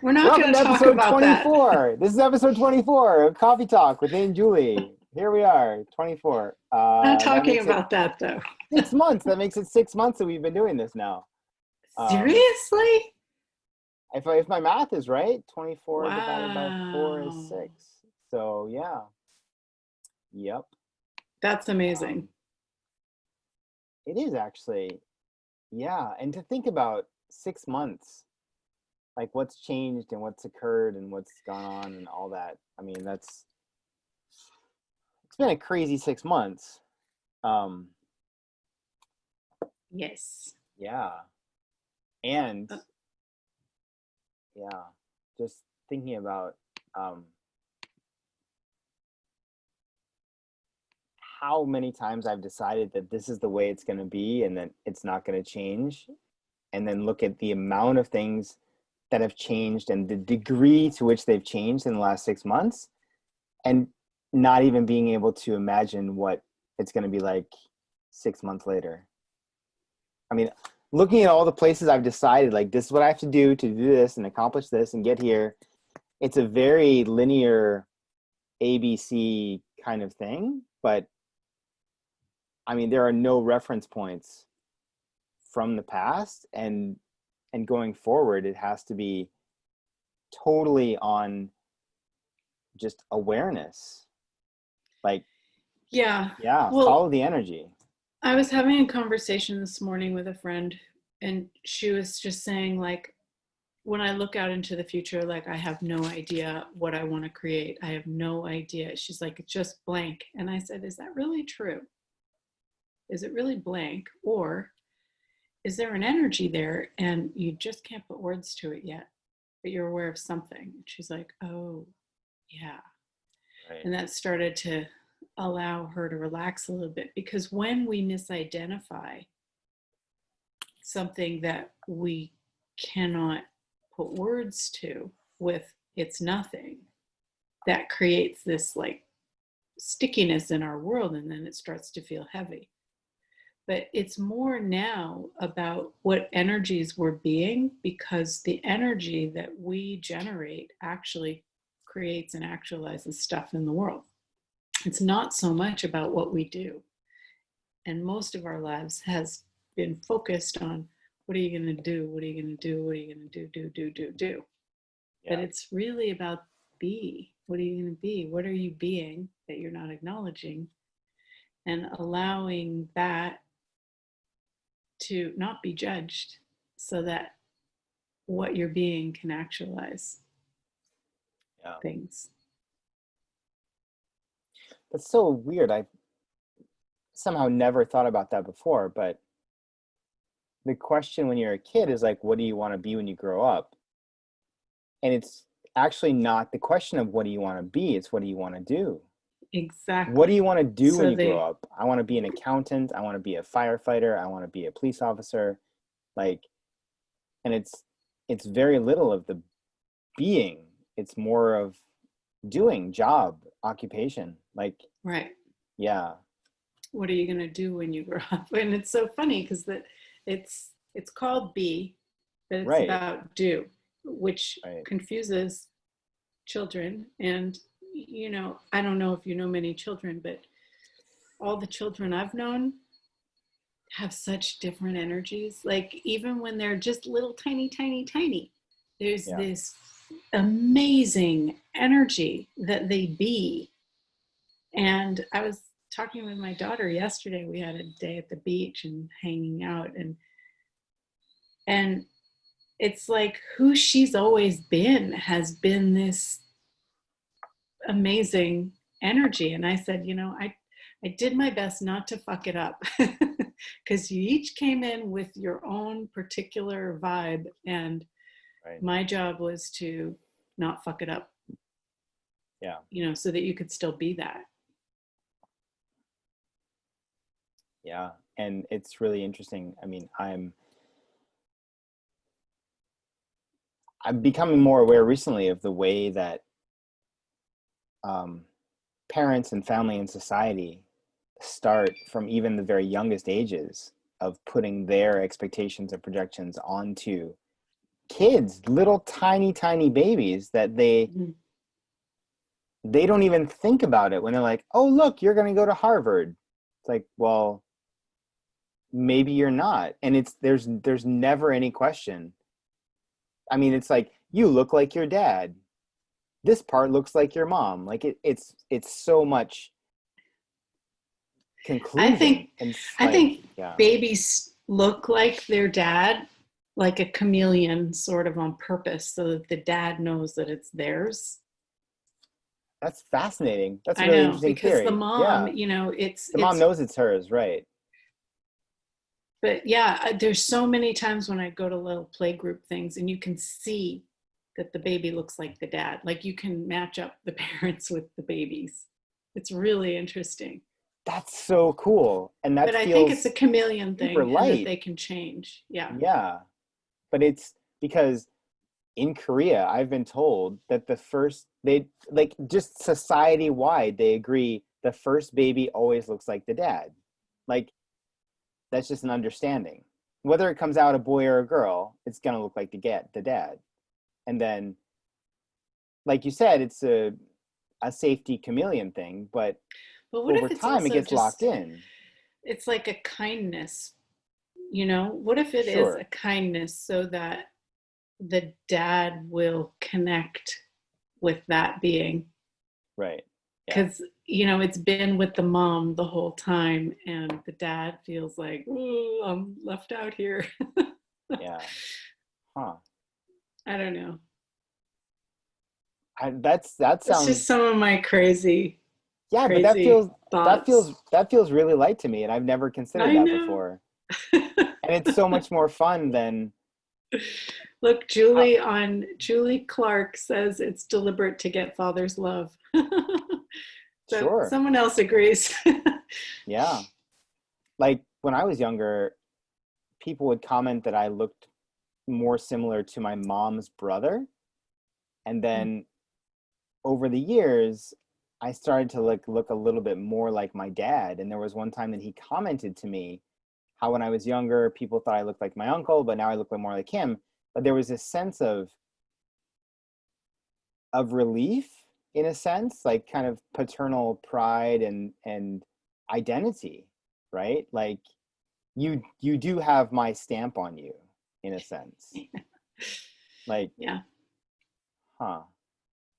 We're not Welcome going to to talk episode about that. 24. This is episode 24 of Coffee Talk with Aunt Julie. Here we are, 24. Not That talking makes it about that though. 6 months. That makes it 6 months that we've been doing this now. Um, Seriously? if my math is right, 24 divided by 4 is Wow. 6. So yeah, yep. That's Um, amazing. it is actually, yeah. And to think about 6 months, like what's changed and what's occurred and what's gone on and all that. I mean, it's been a crazy 6 months. Um, Yes. yeah. And Uh, yeah, just thinking about um, how many times I've decided that this is the way it's going to be and that it's not going to change. And then look at the amount of things that have changed and the degree to which they've changed in the last 6 months, and not even being able to imagine what it's going to be like 6 months later. I mean, looking at all the places I've decided, like, this is what I have to do this and accomplish this and get here. It's a very linear ABC kind of thing, but I mean, there are no reference points from the past, and going forward, it has to be totally on just awareness. Like, yeah. yeah, Well, follow the energy. I was having a conversation this morning with a friend, and she was just saying, like, when I look out into the future, like, I have no idea what I want to create. I have no idea. She's like, it's just blank. And I said, is that really true? Is it really blank? Or is there an energy there and you just can't put words to it yet, but you're aware of something? She's like, oh, yeah. Right. And that started to allow her to relax a little bit, because when we misidentify something that we cannot put words to with it's nothing, that creates this like stickiness in our world, and then it starts to feel heavy. But it's more now about what energies we're being, because the energy that we generate actually creates and actualizes stuff in the world. It's not so much about what we do. And most of our lives has been focused on, what are you going to do? What are you going to do? What are you going to do? But Yeah. it's really about be. What are you going to be? What are you being that you're not acknowledging? And allowing that to not be judged, so that what you're being can actualize Yeah. things. That's so weird. I somehow never thought about that before, but the question when you're a kid is like, what do you want to be when you grow up? And it's actually not the question of what do you want to be, it's what do you want to do? What do Exactly. you want to do when So you grow they, up? I want to be an accountant, I want to be a firefighter, I want to be a police officer. Like, and it's very little of the being. It's more of doing, job, occupation. Like, right. yeah, What are you going to do when you grow up? And it's so funny because that it's called be, but it's right, about do, which right. confuses children. And I don't know if you know many children, but all the children I've known have such different energies. Like, even when they're just little tiny, there's Yeah. this amazing energy that they be. And I was talking with my daughter yesterday. We had a day at the beach and hanging out, and it's like who she's always been has been this amazing energy. And I said, I did my best not to fuck it up, because you each came in with your own particular vibe, and Right. my job was to not fuck it up, Yeah. so that you could still be that. Yeah. And it's really interesting. I mean, I'm becoming more aware recently of the way that um, parents and family and society start from even the very youngest ages of putting their expectations and projections onto kids, little tiny babies, that Mhm. they don't even think about it when they're like, oh, look, you're going to go to Harvard. It's like, well, maybe you're not. And there's never any question. I mean, it's like, you look like your dad. This part looks like your mom. Like it's so much I conclusion. think And it's I like, think yeah, babies look like their dad, like a chameleon, sort of on purpose, so that the dad knows that it's theirs. that's fascinating. That's a I really know, interesting because the theory. mom, Yeah. you know, it's The mom it's knows it's hers, right? but yeah, there's so many times when I go to little play group things and you can see that the baby looks like the dad. Like you can match up the parents with the babies. It's really interesting. That's so cool. And that But I think it's a feels chameleon super thing and that light. they can change. Yeah. Yeah. But it's because in Korea, I've been told that the first, they like, just society wide, they agree the first baby always looks like the dad. Like, that's just an understanding. Whether it comes out a boy or a girl, it's gonna look like the dad. And then, like you said, it's a safety chameleon thing, but But what over if it's time it also gets locked just, in. it's like a kindness, you know? What if it is a Sure. kindness so that the dad will connect with that being? Right. Yeah. Because, you know, it's been with the mom the whole time, and the dad feels like, oh, I'm left out here. Yeah. Huh. I don't know. That It's just sounds, some of my crazy, yeah, but crazy thoughts. that feels really light to me, and I've never considered I that know. before. And it's so much more fun than Look, how, Julie Clark says it's deliberate to get father's love. So sure. someone else agrees. Yeah. Like when I was younger, people would comment that I looked more similar to my mom's brother. And then over the years, I started to look a little bit more like my dad. And there was one time that he commented to me how when I was younger, people thought I looked like my uncle, but now I look more like him. But there was this sense of relief in a sense, like kind of paternal pride and identity, right? Like you do have my stamp on you in a sense. Like, Yeah. huh.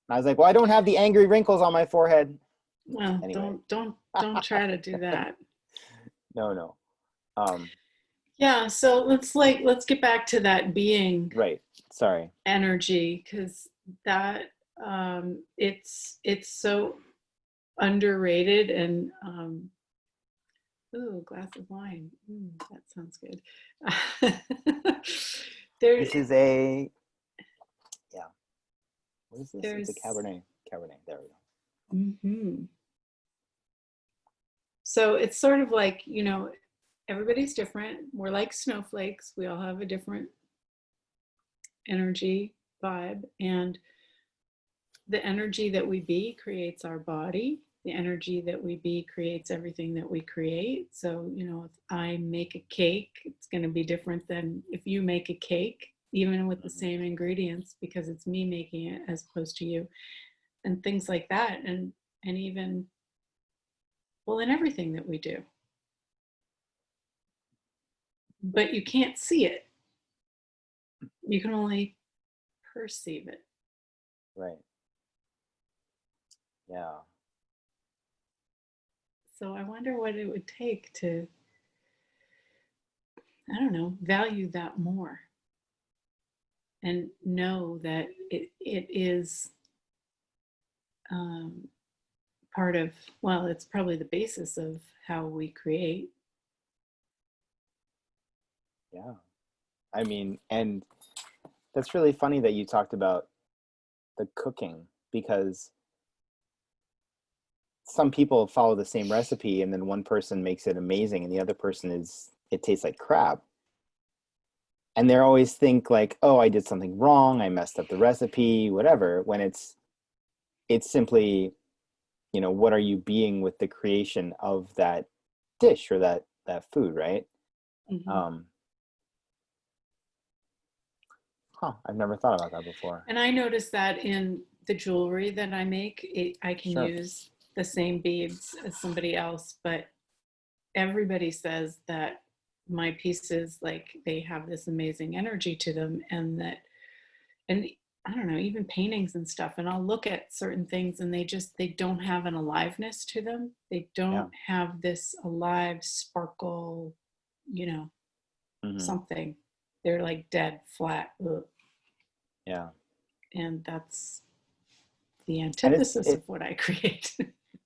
And I was like, well, I don't have the angry wrinkles on my forehead. Well, Anyway, don't try to do that. no, no. Um, Yeah, so let's get back to that being right. Sorry. energy, because that it's so underrated. And ooh, glass of wine. That sounds good. there This is a, yeah. What is this? It's a there's Cabernet. Cabernet. There we go. mhm. So it's sort of like, you know, everybody's different. We're like snowflakes. We all have a different energy vibe, and the energy that we be creates our body. The energy that we be creates everything that we create. So, you know, if I make a cake, it's going to be different than if you make a cake, even with the Mm-hmm. same ingredients, because it's me making it as opposed to you, and things like that. And even, well, in everything that we do, but you can't see it. You can only perceive it. Right. Yeah. So I wonder what it would take to, I don't know, value that more and know that it is um, part of, well, it's probably the basis of how we create. Yeah. I mean, and that's really funny that you talked about the cooking because some people follow the same recipe and then one person makes it amazing and the other person is it tastes like crap. And they always think like, oh, I did something wrong, I messed up the recipe, whatever, when it's simply, you know, what are you being with the creation of that dish or that food, right? Mm-hmm. Um, Huh, I've never thought about that before. And I notice that in the jewelry that I make, I can Sure. use the same beads as somebody else, but everybody says that my pieces, like, they have this amazing energy to them, and that, and I don't know, even paintings and stuff, and I'll look at certain things and they don't have an aliveness to them. They Yeah. don't have this alive sparkle, you know, Hmm. something. They're like dead, flat. Ugh. Yeah. And that's the And it's antithesis it of what I create.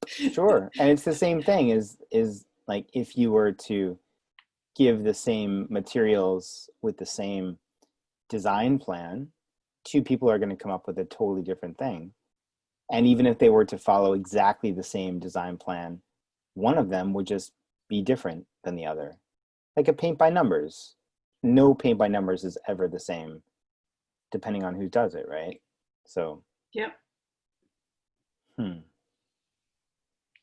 sure. And it's the same thing is like if you were to give the same materials with the same design plan, two people are going to come up with a totally different thing. And even if they were to follow exactly the same design plan, one of them would just be different than the other. Like a paint by numbers. No paint by numbers is ever the same, depending on who does it, right? So, Yep, hmm.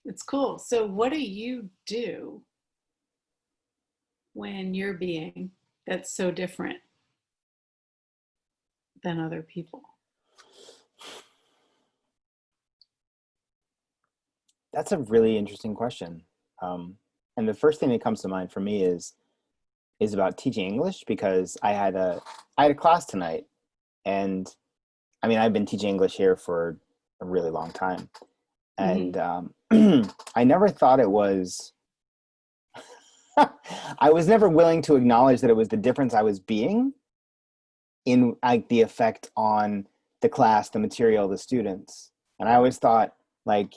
it's cool. So, what do you do when you're being that's so different than other people? That's a really interesting question. And the first thing that comes to mind for me is about teaching English because I had a class tonight, and I mean I've been teaching English here for a really long time, Mm-hmm. and I never thought it was. I was never willing to acknowledge that it was the difference I was being in like the effect on the class, the material, the students, and I always thought like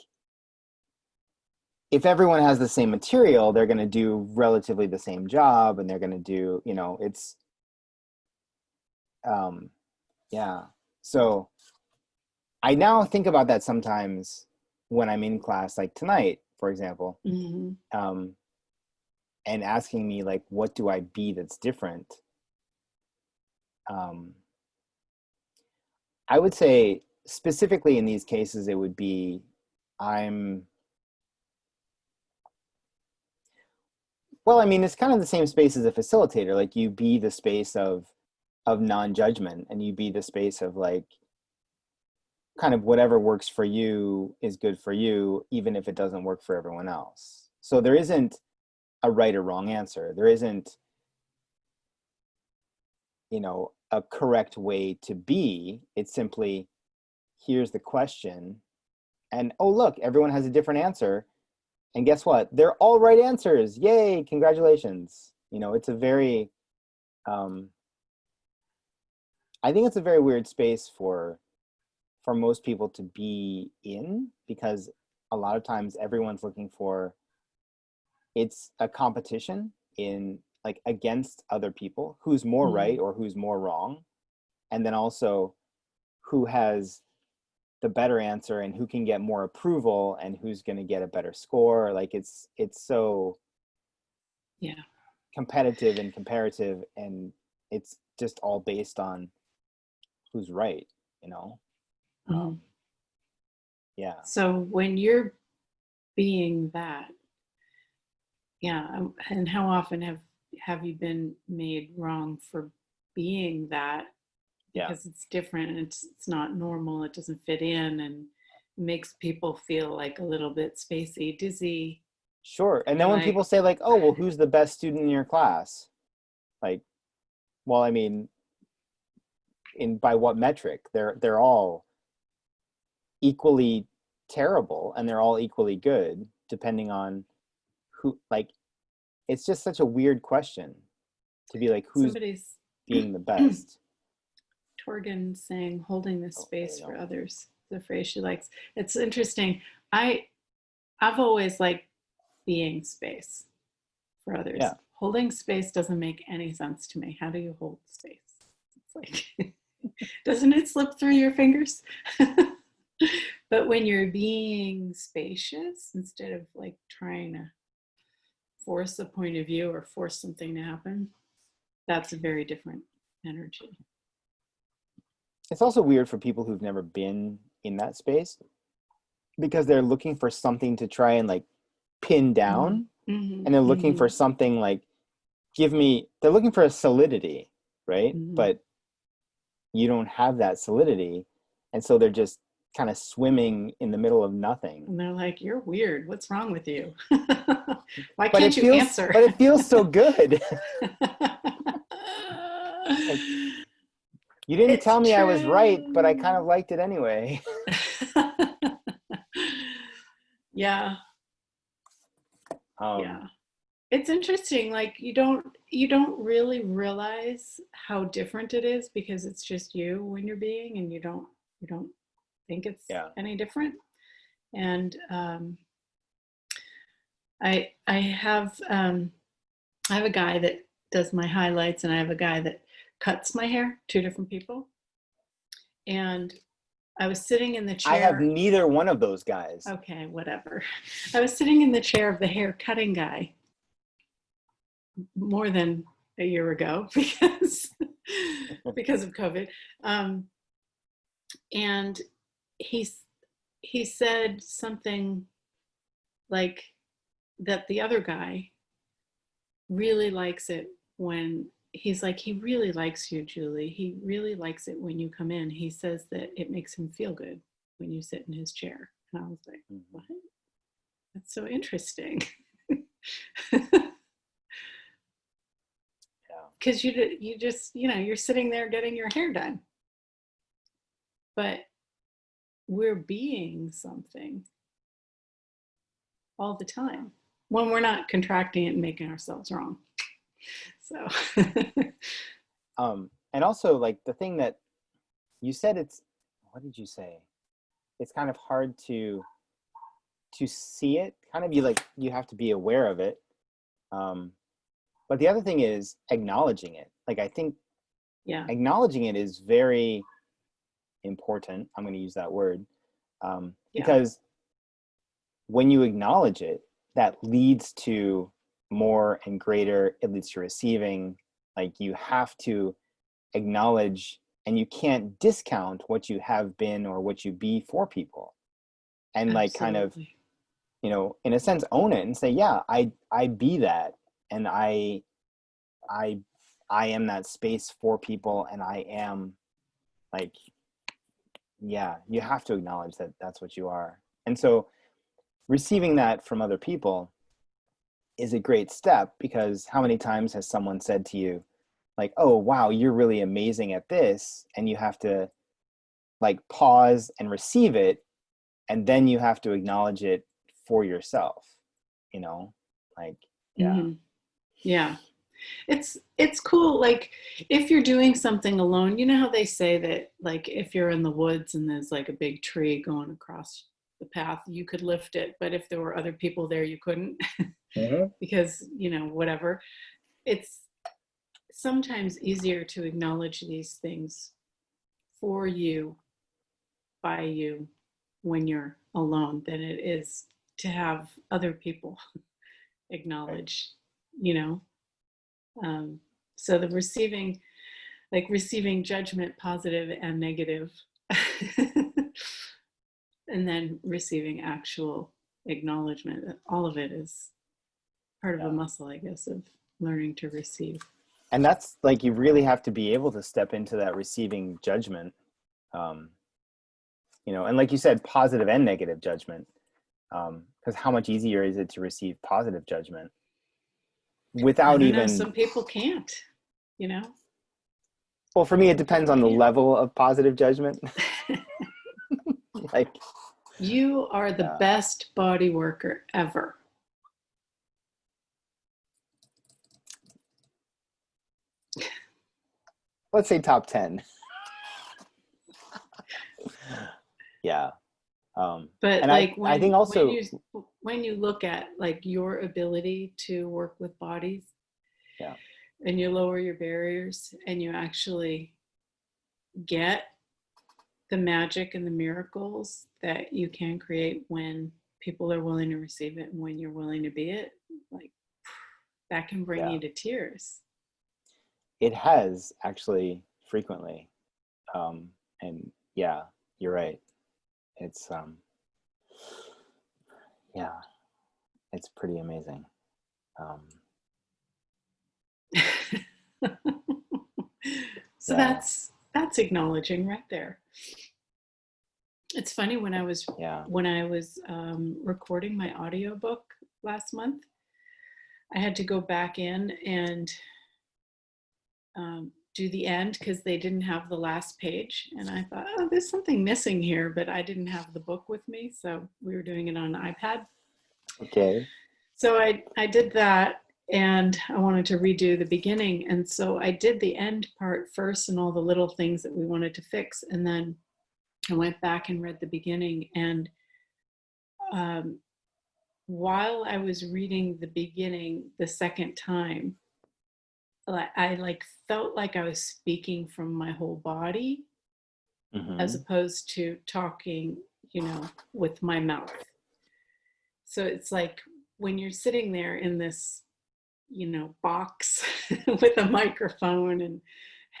if everyone has the same material, they're going to do relatively the same job, and they're going to do, you know, it's um yeah. So I now think about that sometimes when I'm in class, like tonight, for example, Mm-hmm. um, and asking me like, what do I be that's different? Um, I would say specifically in these cases, it would be I'm well. I mean, it's kind of the same space as a facilitator. Like you be the space of non-judgment, and you be the space of like kind of whatever works for you is good for you, even if it doesn't work for everyone else. So there isn't a right or wrong answer. There isn't, you know, a correct way to be. It's simply here's the question, and oh look, everyone has a different answer. And guess what? They're all right answers. Yay, congratulations. You know, it's a very um I think it's a very weird space for most people to be in because a lot of times everyone's looking for it's a competition in like against other people who's more Mm-hmm. right or who's more wrong, and then also who has the better answer and who can get more approval and who's going to get a better score. Like it's so Yeah. competitive and comparative, and it's just all based on who's right, you know. Mm-hmm. Yeah. So, when you're being that, yeah, and how often have you been made wrong for being that Yeah, because it's different and it's not normal, it doesn't fit in, and it makes people feel like a little bit spacey, dizzy. sure. And You're then when like, people say like, oh well, who's the best student in your class, like, well, I mean, in by what metric? They're all equally terrible and they're all equally good depending on who, like, it's just such a weird question to be like who's somebody's being the best. Torgan saying holding the Oh, there you space go. for others, the phrase she likes. It's interesting. I I've always liked being space for others. Yeah. Holding space doesn't make any sense to me. How do you hold space? It's like, doesn't it slip through your fingers? But when you're being spacious, instead of like trying to force a point of view or force something to happen, that's a very different energy. It's also weird for people who've never been in that space because they're looking for something to try and like pin Mm-hmm. down, Mm-hmm. and they're looking Mm-hmm. for something like they're looking for a solidity, right? Mm-hmm. But you don't have that solidity. And so they're just kind of swimming in the middle of nothing. And they're like, you're weird. What's wrong with you? Why But can't you answer? it feels so good. Like, you didn't It's tell me I was right, but I kind true. of liked it anyway. Yeah. Um, Yeah. It's interesting. Like you don't really realize how different it is because it's just you when you're being, and you don't think it's yeah. any different. And I have a guy that does my highlights, and I have a guy that cuts my hair. Two different people. And I was sitting in the I have chair. neither one of those guys. Okay, whatever. I was sitting in the chair of the hair cutting guy more than a year ago because of COVID. Um, and he he said something like that the other guy really likes it when he's like, he really likes you, Julie. He really likes it when you come in. He says that it makes him feel good when you sit in his chair. And I was like, what? That's so interesting. Because you just, you're sitting there getting your hair done, but we're being something all the time when we're not contracting it and making ourselves wrong. So And also, like, the thing that you said, what did you say? It's kind of hard to see it. Kind of, you have to be aware of it. But the other thing is acknowledging it. Like, I think yeah, acknowledging it is very important. I'm going to use that word, yeah, because when you acknowledge it, that leads to more and greater. It leads to receiving. Like, you have to acknowledge, and you can't discount what you have been or what you be for people, and like, kind of, absolutely. in a sense, own it and say, yeah, I be that, and I am that space for people, and I am, like, yeah, you have to acknowledge that that's what you are. And so receiving that from other people is a great step, because how many times has someone said to you, like, oh wow, you're really amazing at this, and you have to, like, pause and receive it, and then you have to acknowledge it for yourself, like, yeah. Mm-hmm. Yeah, it's cool. Like if you're doing something alone, you know how they say that, like, if you're in the woods and there's like a big tree going across the path, you could lift it, but if there were other people there, you couldn't. Mm-hmm. Because whatever. It's sometimes easier to acknowledge these things for you, by you, when you're alone than it is to have other people Right. acknowledge, you know. um, so the receiving, like receiving judgment, positive and negative, and then receiving actual acknowledgement, all of it is part of a Yeah. muscle, I guess, of learning to receive. And that's, like, you really have to be able to step into that receiving judgment, um, and like you said, positive and negative judgment, because how much easier is it to receive positive judgment I without don't know, even, some people can't, you know well, for me it some depends people on the can't. level of positive judgment. Like, You are the yeah, best body worker ever. let's say top 10. Yeah. But And like I think also, when you look at like your ability to work with bodies, yeah, and you lower your barriers and you actually get the magic and the miracles that you can create when people are willing to receive it and when you're willing to be it, like that can bring yeah, you to tears. it has actually frequently. um and yeah, you're right. It's yeah, it's pretty amazing. um So yeah. That's acknowledging right there. It's funny, Yeah. when I was recording my audiobook last month, I had to go back in and do the end because they didn't have the last page. And I thought, oh, there's something missing here, but I didn't have the book with me. So we were doing it on an iPad. Okay. So I did that, and I wanted to redo the beginning. And so I did the end part first and all the little things that we wanted to fix. And then I went back and read the beginning. And um, while I was reading the beginning the second time, I like felt like I was speaking from my whole body as Mm-hmm. opposed to talking, with my mouth. So it's like when you're sitting there in this, box with a microphone and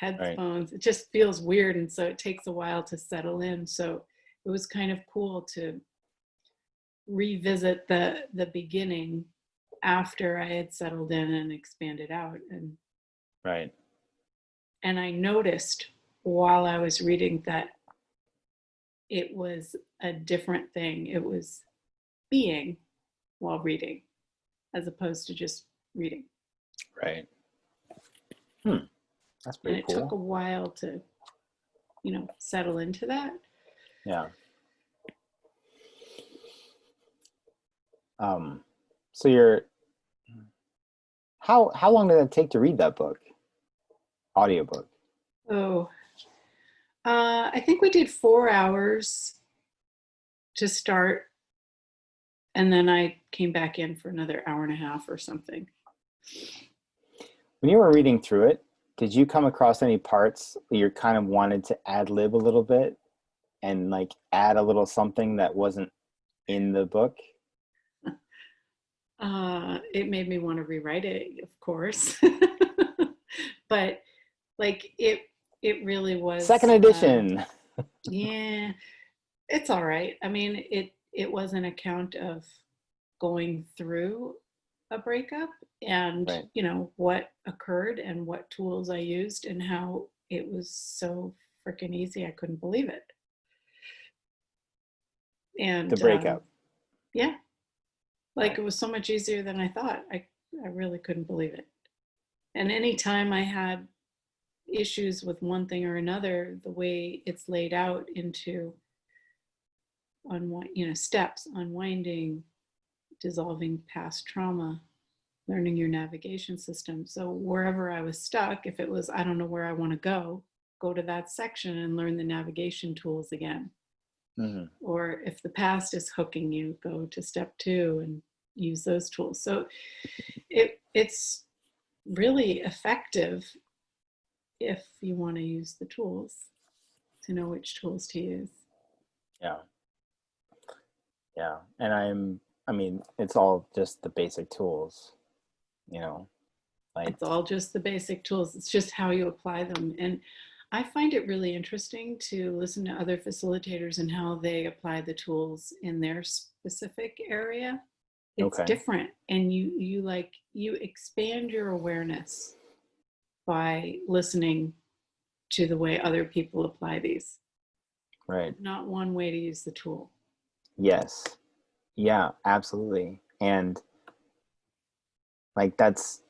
Right. headphones, it just feels weird. And so it takes a while to settle in. So it was kind of cool to revisit the beginning after I had settled in and expanded out. Right. And I noticed while I was reading that it was a different thing. It was being while reading as opposed to just reading. Right. Hmm. That's And pretty it took a cool. while to, settle into that. Yeah. So you're how long did it take to read that book? Audiobook. Oh, I think we did 4 hours to start. And then I came back in for another hour and a half or something. When you were reading through it, did you come across any parts where you kind of wanted to ad lib a little bit and like add a little something that wasn't in the book? It made me want to rewrite it, of course. But like it really Second was, edition. yeah, it's all right. I mean, it was an account of going through a breakup and, Right. what occurred and what tools I used and how it was so freaking easy. I couldn't believe it. The And breakup. yeah, like Right. it was so much easier than I thought. I really couldn't believe it. And anytime I had issues with one thing or another, the way it's laid out into steps, unwinding, dissolving past trauma, learning your navigation system. So wherever I was stuck, if it was, I don't know where I want to go to that section and learn the navigation tools again. Mm-hmm. Or if the past is hooking you, go to step 2 and use those tools. So it's really effective if you want to use the tools, to know which tools to use. Yeah. Yeah. And I mean, it's all just the basic tools, you know, like, It's all just the basic tools. It's just how you apply them. And I find it really interesting to listen to other facilitators and how they apply the tools in their specific area. It's okay. different, and you expand your awareness by listening to the way other people apply these. Right. Not one way to use the tool. Yes. Yeah, absolutely. And like that's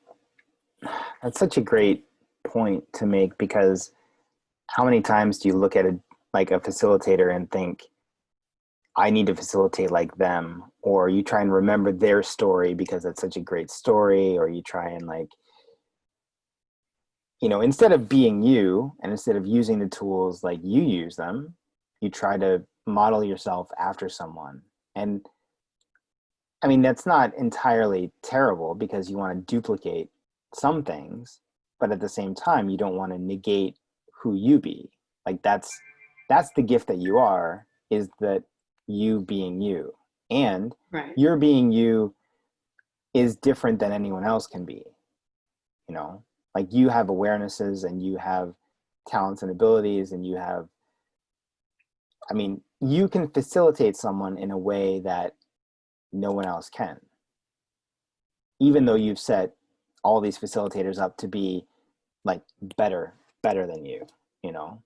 such a great point to make, because how many times do you look at a facilitator and think, I need to facilitate like them, or you try and remember their story because it's such a great story, or you try and instead of being you and instead of using the tools like you use them, you try to model yourself after someone. And I mean, that's not entirely terrible because you want to duplicate some things, but at the same time, you don't want to negate who you be. Like that's the gift that you are, is that you being you. And Right. your being you is different than anyone else can be, you know? Like you have awarenesses and you have talents and abilities and you can facilitate someone in a way that no one else can, even though you've set all these facilitators up to be like better than you know.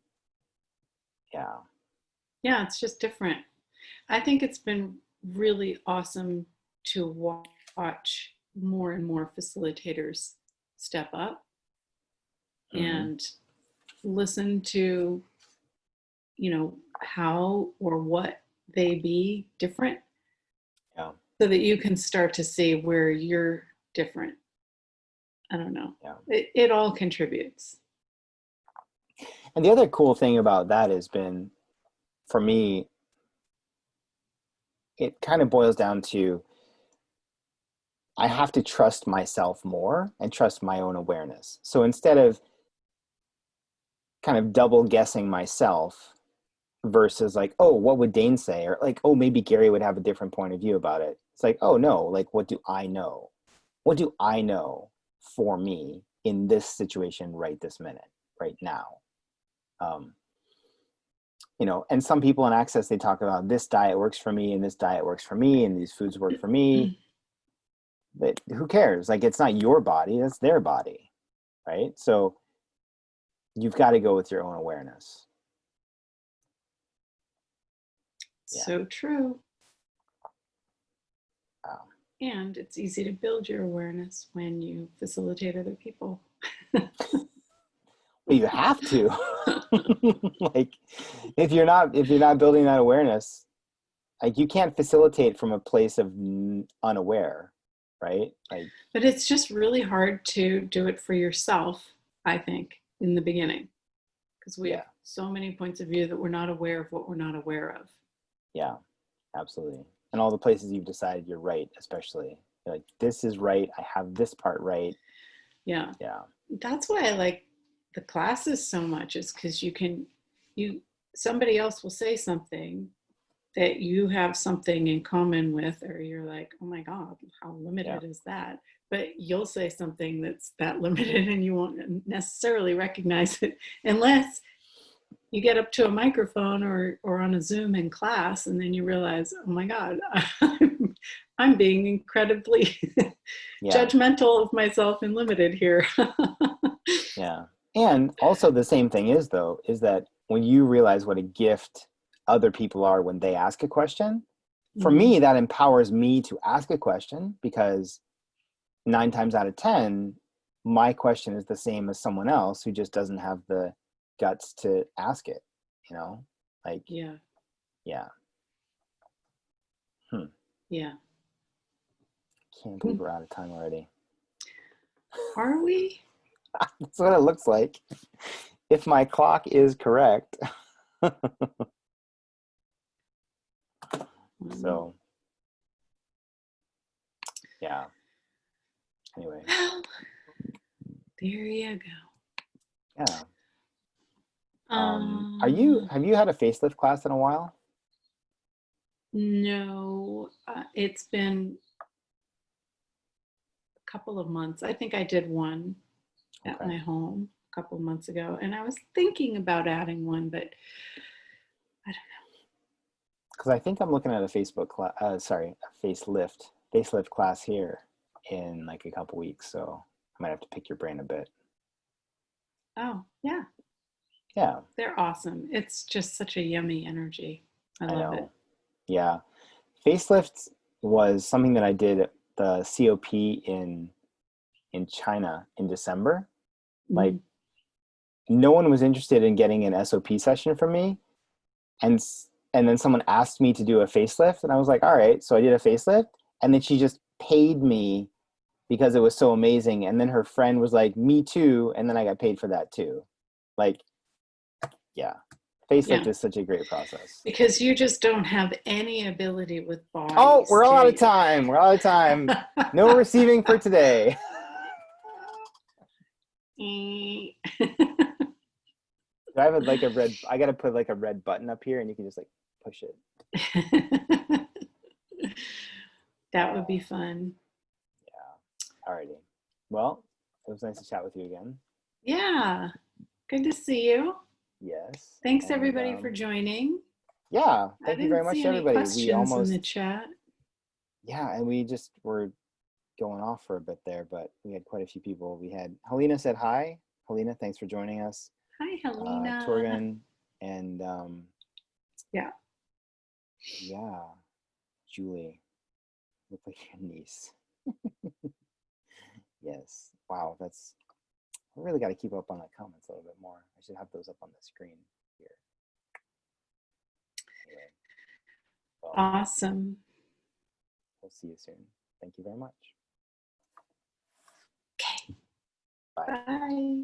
Yeah. Yeah, it's just different. I think it's been really awesome to watch more and more facilitators step up Mm-hmm. and listen to, how or what they be different Yeah. so that you can start to see where you're different. I don't know. Yeah. It all contributes. And the other cool thing about that has been, for me, it kind of boils down to I have to trust myself more and trust my own awareness. So instead of kind of double guessing myself versus like, oh, what would Dane say? Or like, oh, maybe Gary would have a different point of view about it. It's like, oh no, like, what do I know? What do I know for me in this situation right this minute, right now? Um, and some people in Access, they talk about this diet works for me and this diet works for me and these foods work for me. But who cares? Like, it's not your body, that's their body, right? So you've got to go with your own awareness. Yeah. So true. Wow. And it's easy to build your awareness when you facilitate other people. Well, you have to. Like, if you're not building that awareness, like, you can't facilitate from a place of unaware, right? Like, But it's just really hard to do it for yourself, I think, in the beginning, because we have yeah, so many points of view that we're not aware of what we're not aware of. yeah, absolutely. And all the places you've decided you're right, especially, you're like, this is right, I have this part right. Yeah. Yeah. That's why I like the classes so much, is because somebody else will say something that you have something in common with, or you're like, oh my God, how Yeah. limited is that? But you'll say something that's that limited and you won't necessarily recognize it unless you get up to a microphone or on a Zoom in class, and then you realize, oh my God, I'm being incredibly Yeah. judgmental of myself and limited here. Yeah. And also, the same thing is, though, is that when you realize what a gift other people are when they ask a question, for Mm, me, that empowers me to ask a question, because 9 times out of 10, my question is the same as someone else who just doesn't have the guts to ask it, like, yeah, yeah. yeah. Can't believe we're out of time already. Are we? That's what it looks like, if my clock is correct. Um, So, yeah. Anyway, well, there you go. yeah. Um, Have you had a facelift class in a while? no, it's been a couple of months. I think I did one at Okay. my home a couple of months ago, and I was thinking about adding one, but I Because I think I'm looking at a a facelift class here in like a couple weeks. So I might have to pick your brain a bit. don't. Oh, yeah, Yeah, they're awesome. It's just such a yummy energy. I I love it. know. Yeah. Facelift was something that I did at the COP in China in December. Like, Mm, no one was interested in getting an SOP session from me, and and then someone asked me to do a facelift, and I was like, all right. So I did a facelift, and then she just paid me because it was so amazing. And then her friend was like, me too, and then I got paid for that too. Like, yeah, facelift yeah, is such a great process. because you just don't have any ability with Oh, bodies, we're all do out of you? time. We're out of time. No receiving for today. Do I have like a red? I gotta put like a red button up here, and you can just like push it. That would be fun. Yeah. Alrighty. Well, it was nice to chat with you again. Yeah, good to see you. Yes. Thanks And everybody for joining. yeah, I thank you very didn't much see to any everybody. questions in the chat. Yeah, and we just were going off for a bit there, but we had quite a few people. We had Helena said hi. Helena, thanks for joining us. Hi, Helena. Torgan, And Yeah. yeah, Julie, look like your niece. Yes. Wow, that's, I really got to keep up on the comments a little bit more. I should have those up on the screen here. Anyway, well, Awesome. we'll see you soon. Thank you very much. Okay. Bye. Bye.